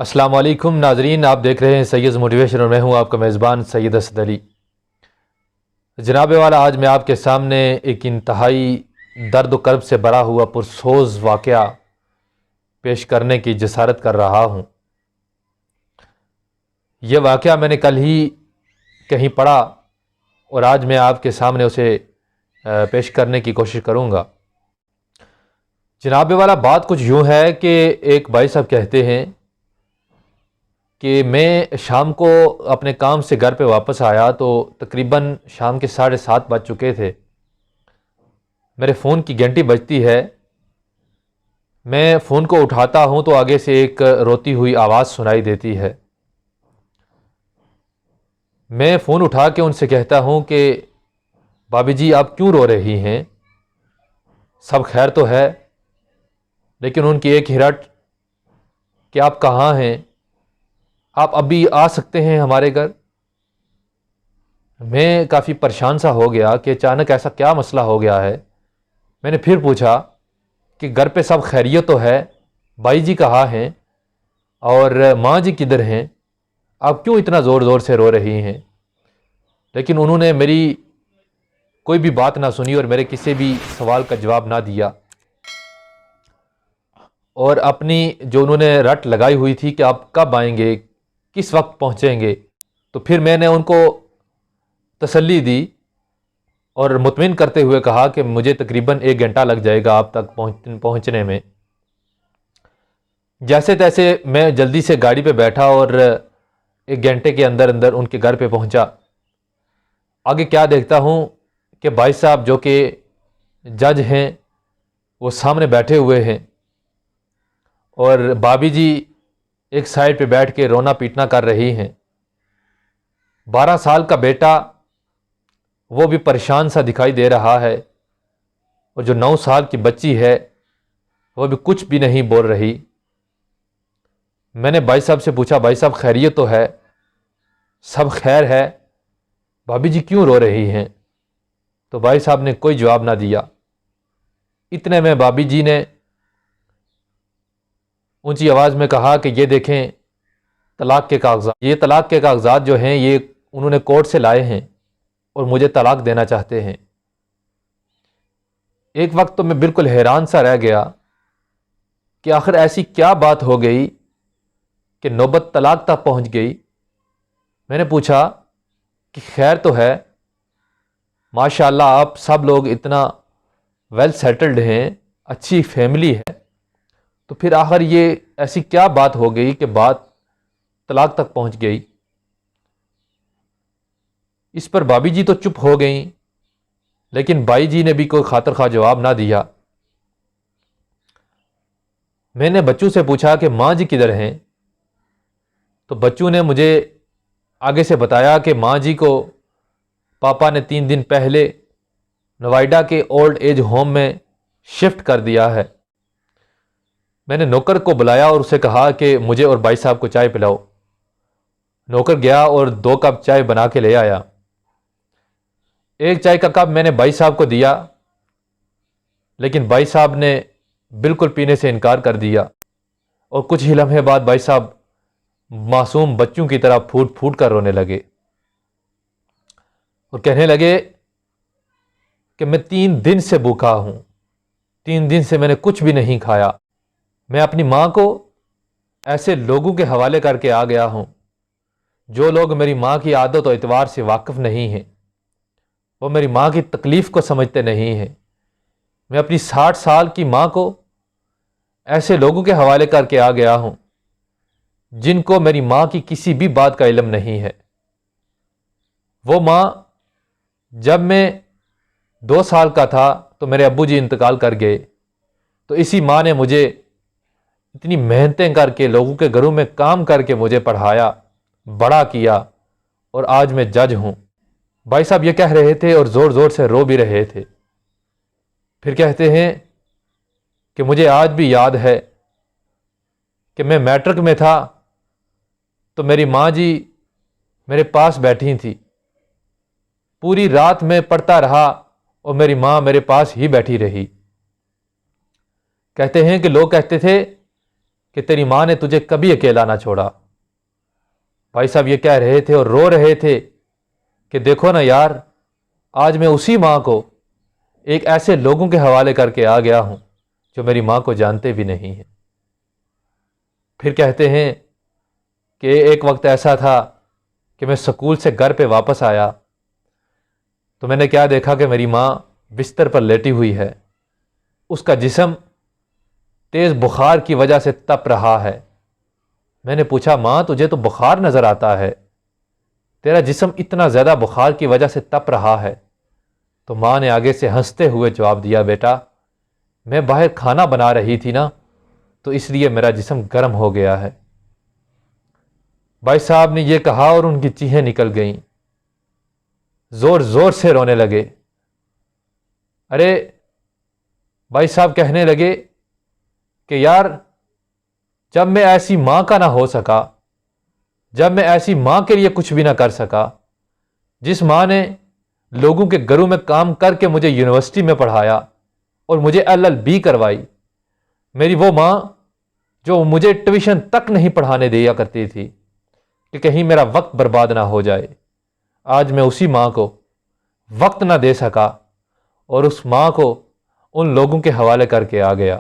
السلام علیکم ناظرین، آپ دیکھ رہے ہیں سید موٹیویشن اور میں ہوں آپ کا میزبان سید اسد علی۔ جناب والا، آج میں آپ کے سامنے ایک انتہائی درد و کرب سے بھرا ہوا پرسوز واقعہ پیش کرنے کی جسارت کر رہا ہوں۔ یہ واقعہ میں نے کل ہی کہیں پڑھا اور آج میں آپ کے سامنے اسے پیش کرنے کی کوشش کروں گا۔ جناب والا، بات کچھ یوں ہے کہ ایک بھائی صاحب کہتے ہیں کہ میں شام کو اپنے کام سے گھر پہ واپس آیا تو تقریباً شام کے 7:30 بج چکے تھے۔ میرے فون کی گھنٹی بجتی ہے، میں فون کو اٹھاتا ہوں تو آگے سے ایک روتی ہوئی آواز سنائی دیتی ہے۔ میں فون اٹھا کے ان سے کہتا ہوں کہ بھابھی جی آپ کیوں رو رہی ہیں، سب خیر تو ہے؟ لیکن ان کی ایک ہرٹ کہ آپ کہاں ہیں، آپ ابھی آ سکتے ہیں ہمارے گھر؟ میں کافی پریشان سا ہو گیا کہ اچانک ایسا کیا مسئلہ ہو گیا ہے۔ میں نے پھر پوچھا کہ گھر پہ سب خیریت تو ہے، بھائی جی کہاں ہیں اور ماں جی کدھر ہیں، آپ کیوں اتنا زور زور سے رو رہی ہیں؟ لیکن انہوں نے میری کوئی بھی بات نہ سنی اور میرے کسی بھی سوال کا جواب نہ دیا، اور اپنی جو انہوں نے رٹ لگائی ہوئی تھی کہ آپ کب آئیں گے، کس وقت پہنچیں گے، تو پھر میں نے ان کو تسلی دی اور مطمئن کرتے ہوئے کہا کہ مجھے تقریباً 1 گھنٹہ لگ جائے گا آپ تک پہنچنے میں۔ جیسے تیسے میں جلدی سے گاڑی پہ بیٹھا اور 1 گھنٹے کے اندر اندر ان کے گھر پہ پہنچا۔ آگے کیا دیکھتا ہوں کہ بھائی صاحب جو کہ جج ہیں وہ سامنے بیٹھے ہوئے ہیں اور بھابھی جی ایک سائڈ پہ بیٹھ کے رونا پیٹنا کر رہی ہیں۔ 12 سال کا بیٹا وہ بھی پریشان سا دکھائی دے رہا ہے، اور جو 9 سال کی بچی ہے وہ بھی کچھ بھی نہیں بول رہی۔ میں نے بھائی صاحب سے پوچھا بھائی صاحب خیریت تو ہے، سب خیر ہے، بھابھی جی کیوں رو رہی ہیں؟ تو بھائی صاحب نے کوئی جواب نہ دیا۔ اتنے میں بھابھی جی نے اونچی آواز میں کہا کہ یہ دیکھیں طلاق کے کاغذات، یہ طلاق کے کاغذات جو ہیں یہ انہوں نے کورٹ سے لائے ہیں اور مجھے طلاق دینا چاہتے ہیں۔ ایک وقت تو میں بالکل حیران سا رہ گیا کہ آخر ایسی کیا بات ہو گئی کہ نوبت طلاق تک پہنچ گئی۔ میں نے پوچھا کہ خیر تو ہے، ماشاءاللہ آپ سب لوگ اتنا ویل سیٹلڈ ہیں، اچھی فیملی ہے، تو پھر آخر یہ ایسی کیا بات ہو گئی کہ بات طلاق تک پہنچ گئی؟ اس پر بھابھی جی تو چپ ہو گئیں، لیکن بھائی جی نے بھی کوئی خاطر خواہ جواب نہ دیا۔ میں نے بچوں سے پوچھا کہ ماں جی کدھر ہیں؟ تو بچوں نے مجھے آگے سے بتایا کہ ماں جی کو پاپا نے 3 دن پہلے نوئیڈا کے اولڈ ایج ہوم میں شفٹ کر دیا ہے۔ میں نے نوکر کو بلایا اور اسے کہا کہ مجھے اور بھائی صاحب کو چائے پلاؤ۔ نوکر گیا اور 2 کپ چائے بنا کے لے آیا۔ ایک چائے کا کپ میں نے بھائی صاحب کو دیا، لیکن بھائی صاحب نے بالکل پینے سے انکار کر دیا، اور کچھ ہی لمحے بعد بھائی صاحب معصوم بچوں کی طرح پھوٹ پھوٹ کر رونے لگے اور کہنے لگے کہ میں 3 دن سے بھوکا ہوں، 3 دن سے میں نے کچھ بھی نہیں کھایا، میں اپنی ماں کو ایسے لوگوں کے حوالے کر کے آ گیا ہوں جو لوگ میری ماں کی عادت و اعتبار سے واقف نہیں ہیں، وہ میری ماں کی تکلیف کو سمجھتے نہیں ہیں۔ میں اپنی 60 سال کی ماں کو ایسے لوگوں کے حوالے کر کے آ گیا ہوں جن کو میری ماں کی کسی بھی بات کا علم نہیں ہے۔ وہ ماں جب میں 2 سال کا تھا تو میرے ابو جی انتقال کر گئے، تو اسی ماں نے مجھے اتنی محنتیں کر کے لوگوں کے گھروں میں کام کر کے مجھے پڑھایا، بڑا کیا، اور آج میں جج ہوں۔ بھائی صاحب یہ کہہ رہے تھے اور زور زور سے رو بھی رہے تھے۔ پھر کہتے ہیں کہ مجھے آج بھی یاد ہے کہ میں میٹرک میں تھا تو میری ماں جی میرے پاس بیٹھی تھی، پوری رات میں پڑھتا رہا اور میری ماں میرے پاس ہی بیٹھی رہی۔ کہتے ہیں کہ لوگ کہتے تھے کہ تیری ماں نے تجھے کبھی اکیلا نہ چھوڑا۔ بھائی صاحب یہ کہہ رہے تھے اور رو رہے تھے کہ دیکھو نا یار، آج میں اسی ماں کو ایک ایسے لوگوں کے حوالے کر کے آ گیا ہوں جو میری ماں کو جانتے بھی نہیں ہیں۔ پھر کہتے ہیں کہ ایک وقت ایسا تھا کہ میں سکول سے گھر پہ واپس آیا تو میں نے کیا دیکھا کہ میری ماں بستر پر لیٹی ہوئی ہے، اس کا جسم تیز بخار کی وجہ سے تپ رہا ہے۔ میں نے پوچھا ماں تجھے تو بخار نظر آتا ہے، تیرا جسم اتنا زیادہ بخار کی وجہ سے تپ رہا ہے؟ تو ماں نے آگے سے ہنستے ہوئے جواب دیا، بیٹا میں باہر کھانا بنا رہی تھی نا تو اس لیے میرا جسم گرم ہو گیا ہے۔ بھائی صاحب نے یہ کہا اور ان کی چیخیں نکل گئیں، زور زور سے رونے لگے۔ ارے بھائی صاحب کہنے لگے کہ یار جب میں ایسی ماں کا نہ ہو سکا، جب میں ایسی ماں کے لیے کچھ بھی نہ کر سکا، جس ماں نے لوگوں کے گھروں میں کام کر کے مجھے یونیورسٹی میں پڑھایا اور مجھے LLB کروائی، میری وہ ماں جو مجھے ٹیوشن تک نہیں پڑھانے دیا کرتی تھی کہ کہیں میرا وقت برباد نہ ہو جائے، آج میں اسی ماں کو وقت نہ دے سکا اور اس ماں کو ان لوگوں کے حوالے کر کے آ گیا۔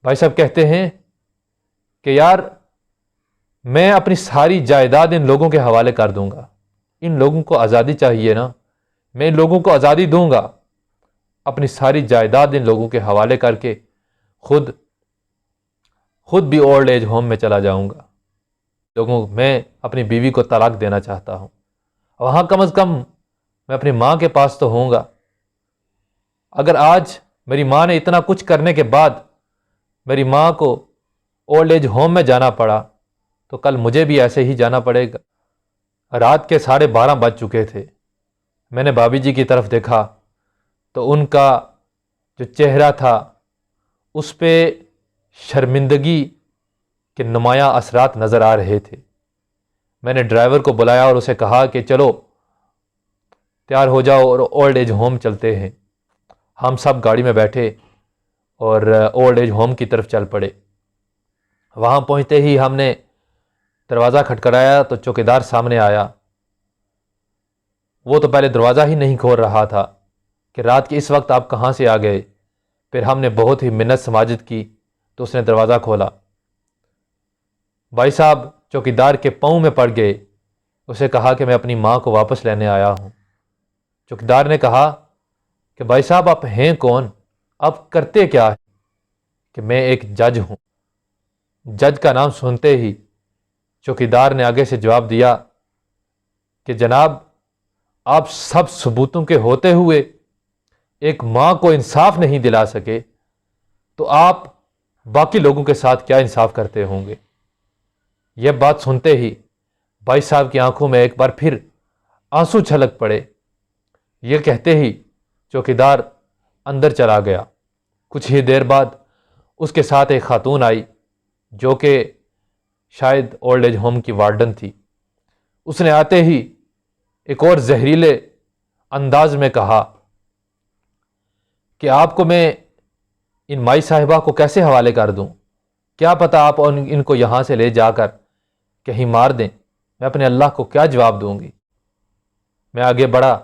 بھائی صاحب کہتے ہیں کہ یار میں اپنی ساری جائیداد ان لوگوں کے حوالے کر دوں گا، ان لوگوں کو آزادی چاہیے نا، میں ان لوگوں کو آزادی دوں گا، اپنی ساری جائیداد ان لوگوں کے حوالے کر کے خود بھی اولڈ ایج ہوم میں چلا جاؤں گا۔ میں اپنی بیوی کو طلاق دینا چاہتا ہوں، وہاں کم از کم میں اپنی ماں کے پاس تو ہوں گا۔ اگر آج میری ماں نے اتنا کچھ کرنے کے بعد میری ماں کو اولڈ ایج ہوم میں جانا پڑا تو کل مجھے بھی ایسے ہی جانا پڑے گا۔ رات کے 12:30 بج چکے تھے، میں نے بھابھی جی کی طرف دیکھا تو ان کا جو چہرہ تھا اس پہ شرمندگی کے نمایاں اثرات نظر آ رہے تھے۔ میں نے ڈرائیور کو بلایا اور اسے کہا کہ چلو تیار ہو جاؤ اور اولڈ ایج ہوم چلتے ہیں۔ ہم سب گاڑی میں بیٹھے اور اولڈ ایج ہوم کی طرف چل پڑے۔ وہاں پہنچتے ہی ہم نے دروازہ کھٹکھٹایا تو چوکیدار سامنے آیا۔ وہ تو پہلے دروازہ ہی نہیں کھول رہا تھا کہ رات کے اس وقت آپ کہاں سے آ گئے۔ پھر ہم نے بہت ہی منت سماجت کی تو اس نے دروازہ کھولا۔ بھائی صاحب چوکیدار کے پاؤں میں پڑ گئے، اسے کہا کہ میں اپنی ماں کو واپس لینے آیا ہوں۔ چوکیدار نے کہا کہ بھائی صاحب آپ ہیں کون، آپ کرتے کیا ہے؟ کہ میں ایک جج ہوں۔ جج کا نام سنتے ہی چوکیدار نے آگے سے جواب دیا کہ جناب آپ سب ثبوتوں کے ہوتے ہوئے ایک ماں کو انصاف نہیں دلا سکے تو آپ باقی لوگوں کے ساتھ کیا انصاف کرتے ہوں گے۔ یہ بات سنتے ہی بھائی صاحب کی آنکھوں میں ایک بار پھر آنسو چھلک پڑے۔ یہ کہتے ہی چوکیدار اندر چلا گیا۔ کچھ ہی دیر بعد اس کے ساتھ ایک خاتون آئی جو کہ شاید اولڈ ایج ہوم کی وارڈن تھی۔ اس نے آتے ہی ایک اور زہریلے انداز میں کہا کہ آپ کو میں ان مائی صاحبہ کو کیسے حوالے کر دوں، کیا پتہ آپ ان کو یہاں سے لے جا کر کہیں مار دیں، میں اپنے اللہ کو کیا جواب دوں گی۔ میں آگے بڑھا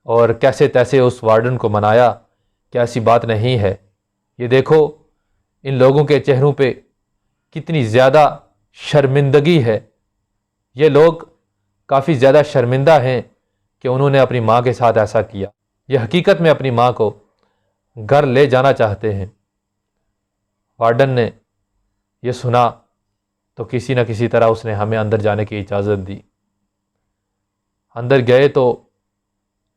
اور کیسے تیسے اس وارڈن کو منایا کہ ایسی بات نہیں ہے، یہ دیکھو ان لوگوں کے چہروں پہ کتنی زیادہ شرمندگی ہے، یہ لوگ کافی زیادہ شرمندہ ہیں کہ انہوں نے اپنی ماں کے ساتھ ایسا کیا، یہ حقیقت میں اپنی ماں کو گھر لے جانا چاہتے ہیں۔ وارڈن نے یہ سنا تو کسی نہ کسی طرح اس نے ہمیں اندر جانے کی اجازت دی۔ اندر گئے تو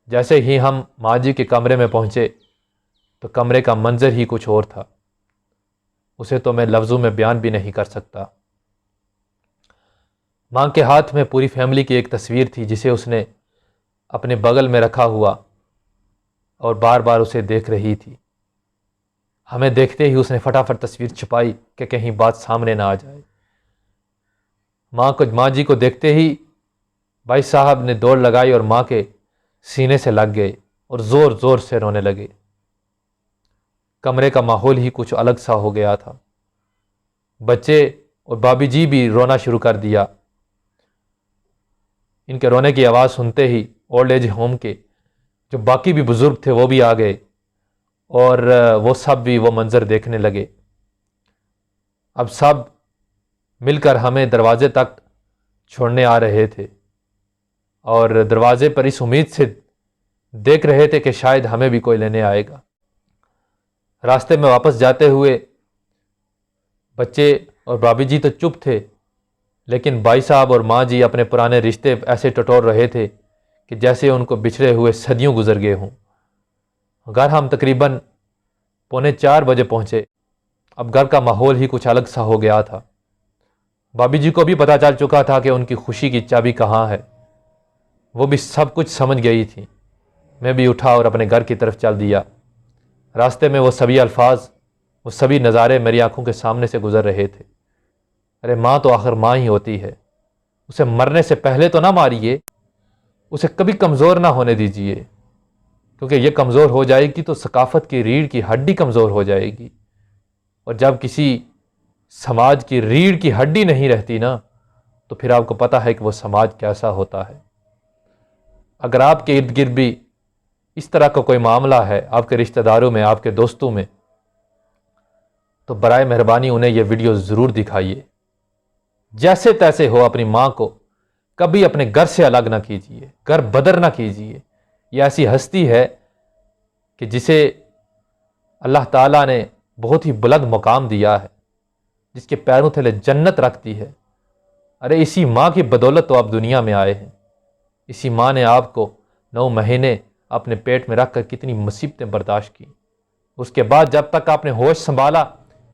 جیسے ہی ہم ماں جی کے کمرے میں پہنچے تو کمرے کا منظر ہی کچھ اور تھا، اسے تو میں لفظوں میں بیان بھی نہیں کر سکتا۔ ماں کے ہاتھ میں پوری فیملی کی ایک تصویر تھی جسے اس نے اپنے بغل میں رکھا ہوا اور بار بار اسے دیکھ رہی تھی۔ ہمیں دیکھتے ہی اس نے فٹافٹ تصویر چھپائی کہ کہیں بات سامنے نہ آ جائے۔ ماں جی کو دیکھتے ہی بھائی صاحب نے دوڑ لگائی اور ماں کے سینے سے لگ گئے اور زور زور سے رونے لگے۔ کمرے کا ماحول ہی کچھ الگ سا ہو گیا تھا۔ بچے اور بابی جی بھی رونا شروع کر دیا۔ ان کے رونے کی آواز سنتے ہی اولڈ ایج ہوم کے جو باقی بھی بزرگ تھے وہ بھی آ گئے اور وہ سب بھی وہ منظر دیکھنے لگے۔ اب سب مل کر ہمیں دروازے تک چھوڑنے آ رہے تھے اور دروازے پر اس امید سے دیکھ رہے تھے کہ شاید ہمیں بھی کوئی لینے آئے گا۔ راستے میں واپس جاتے ہوئے بچے اور بابی جی تو چپ تھے، لیکن بھائی صاحب اور ماں جی اپنے پرانے رشتے ایسے ٹٹور رہے تھے کہ جیسے ان کو بچھڑے ہوئے صدیوں گزر گئے ہوں۔ گھر ہم تقریباً 3:45 بجے پہنچے۔ اب گھر کا ماحول ہی کچھ الگ سا ہو گیا تھا۔ بابی جی کو بھی پتہ چل چکا تھا کہ ان کی خوشی کی چابی کہاں ہے، وہ بھی سب کچھ سمجھ گئی تھی۔ میں بھی اٹھا اور اپنے گھر کی طرف چل دیا۔ راستے میں وہ سبھی الفاظ، وہ سبھی نظارے میری آنکھوں کے سامنے سے گزر رہے تھے۔ ارے ماں تو آخر ماں ہی ہوتی ہے، اسے مرنے سے پہلے تو نہ ماریے، اسے کبھی کمزور نہ ہونے دیجیے، کیونکہ یہ کمزور ہو جائے گی تو ثقافت کی ریڑھ کی ہڈی کمزور ہو جائے گی، اور جب کسی سماج کی ریڑھ کی ہڈی نہیں رہتی نا تو پھر آپ کو پتہ ہے کہ وہ سماج کیسا ہوتا ہے۔ اگر آپ کے ارد گرد بھی اس طرح کا کوئی معاملہ ہے، آپ کے رشتہ داروں میں، آپ کے دوستوں میں، تو برائے مہربانی انہیں یہ ویڈیو ضرور دکھائیے۔ جیسے تیسے ہو اپنی ماں کو کبھی اپنے گھر سے الگ نہ کیجیے، گھر بدر نہ کیجیے۔ یہ ایسی ہستی ہے کہ جسے اللہ تعالیٰ نے بہت ہی بلند مقام دیا ہے، جس کے پیروں تلے جنت رکھتی ہے۔ ارے اسی ماں کی بدولت تو آپ دنیا میں آئے ہیں۔ اسی ماں نے آپ کو 9 مہینے اپنے پیٹ میں رکھ کر کتنی مصیبتیں برداشت کی، اس کے بعد جب تک آپ نے ہوش سنبھالا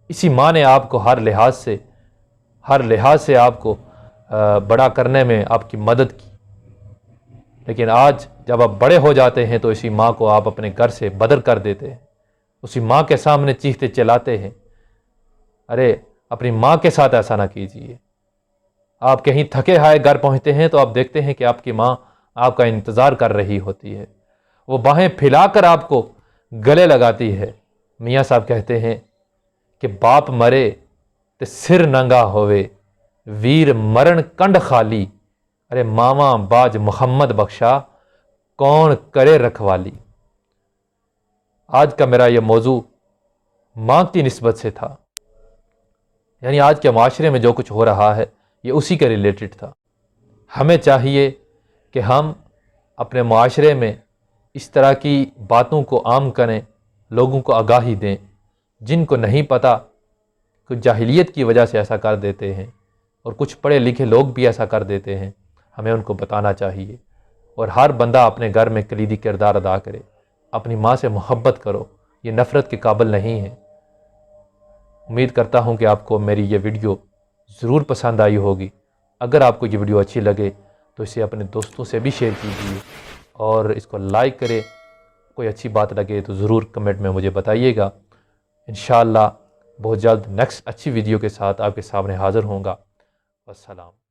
اسی ماں نے آپ کو ہر لحاظ سے آپ کو بڑا کرنے میں آپ کی مدد کی۔ لیکن آج جب آپ بڑے ہو جاتے ہیں تو اسی ماں کو آپ اپنے گھر سے بدر کر دیتے ہیں، اسی ماں کے سامنے چیختے چلاتے ہیں۔ ارے اپنی ماں کے ساتھ ایسا نہ کیجیے۔ آپ کہیں تھکے ہائے گھر پہنچتے ہیں تو آپ دیکھتے ہیں کہ آپ کی ماں آپ کا انتظار کر رہی ہوتی ہے، وہ باہیں پھیلا کر آپ کو گلے لگاتی ہے۔ میاں صاحب کہتے ہیں کہ باپ مرے تے سر ننگا ہوئے، ویر مرن کنڈ خالی، ارے ماما باج محمد بخشا کون کرے رکھوالی۔ آج کا میرا یہ موضوع ماں کی نسبت سے تھا، یعنی آج کے معاشرے میں جو کچھ ہو رہا ہے یہ اسی کے ریلیٹڈ تھا۔ ہمیں چاہیے کہ ہم اپنے معاشرے میں اس طرح کی باتوں کو عام کریں، لوگوں کو آگاہی دیں۔ جن کو نہیں پتہ، کچھ جاہلیت کی وجہ سے ایسا کر دیتے ہیں، اور کچھ پڑھے لکھے لوگ بھی ایسا کر دیتے ہیں، ہمیں ان کو بتانا چاہیے۔ اور ہر بندہ اپنے گھر میں کلیدی کردار ادا کرے، اپنی ماں سے محبت کرو، یہ نفرت کے قابل نہیں ہے۔ امید کرتا ہوں کہ آپ کو میری یہ ویڈیو ضرور پسند آئی ہوگی۔ اگر آپ کو یہ ویڈیو اچھی لگے تو اسے اپنے دوستوں سے بھی شیئر کیجیے اور اس کو لائک کرے۔ کوئی اچھی بات لگے تو ضرور کمنٹ میں مجھے بتائیے گا۔ انشاءاللہ بہت جلد نیکسٹ اچھی ویڈیو کے ساتھ آپ کے سامنے حاضر ہوں گا۔ والسلام۔